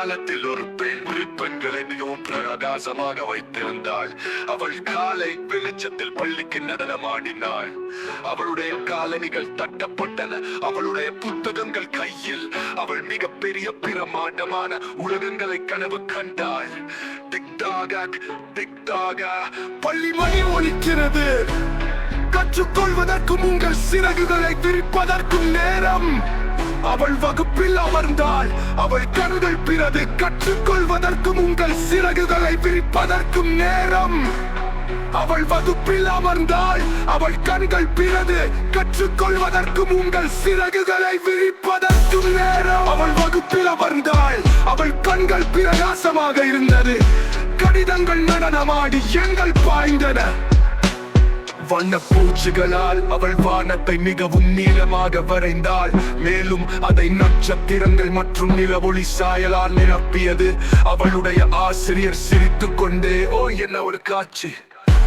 காலத்தில் ஒரு பெண் பெண்களை மிகவும் பிரகாசமாக வைத்திருந்தாள். அவள் காலை வெளிச்சத்தில் பள்ளிக்கு நடனமாடினாள். அவளுடைய காலணிகள் தட்டப்பட்டன, அவளுடைய புத்தகங்கள் கையில். அவள் மிகப்பெரிய பிரமாண்டமான உலகங்களை கனவு கண்டாள். பள்ளி மணி ஒலிக்கிறது. கற்றுக்கொள்வதற்கும் உங்கள் சிறகுகளை விரிப்பதற்கும் நேரம். அவள் வகுப்பில் அமர்ந்தாள். அவள் கண்கள் பிறகு கற்றுக்கொள்வதற்கும் உங்கள் சிறகுகளை விரிப்பதற்கும் நேரம். அவள் வகுப்பில் அமர்ந்தாள். அவள் கண்கள் பிறகு கற்றுக்கொள்வதற்கும் உங்கள் சிறகுகளை விரிப்பதற்கும் நேரம். அவள் வகுப்பில் அமர்ந்தாள். அவள் கண்கள் பிரகாசமாக இருந்தது. கடிதங்கள் நடனமாடி எங்கள் பாய்ந்தன. வண்ண பூச்சிகளால் அவள் வானத்தை மிகவும் நீளமாக வரைந்தாள். மேலும் அதை நட்சத்திரங்கள் மற்றும் நிலவொளி சாயலால் நிரப்பியது. அவளுடைய ஆசிரியர் சிரித்துக் கொண்டே, ஓ என்ன ஒரு காட்சி!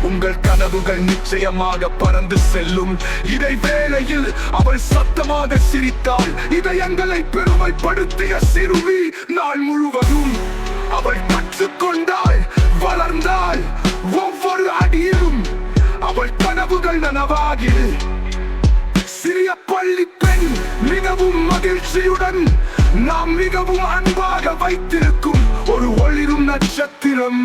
உங்கள் கனவுகள் நிச்சயமாக பறந்து செல்லும். இதை வேளையில் அவள் சத்தமாக சிரித்தாள். இதயங்களை பெருமைப்படுத்திய சிறுமி நாள் முழுவதும் அவள் கற்றுக்கொண்டாள், வளர்ந்தாள். ஒவ்வொரு அடியிலும் அவள் கனவுகள் நனவாகி சிறிய பள்ளி பெண் மிகவும் மகிழ்ச்சியுடன் நாம் மிகவும் அன்பாக வைத்திருக்கும் ஒரு ஒளிரும் நட்சத்திரம்.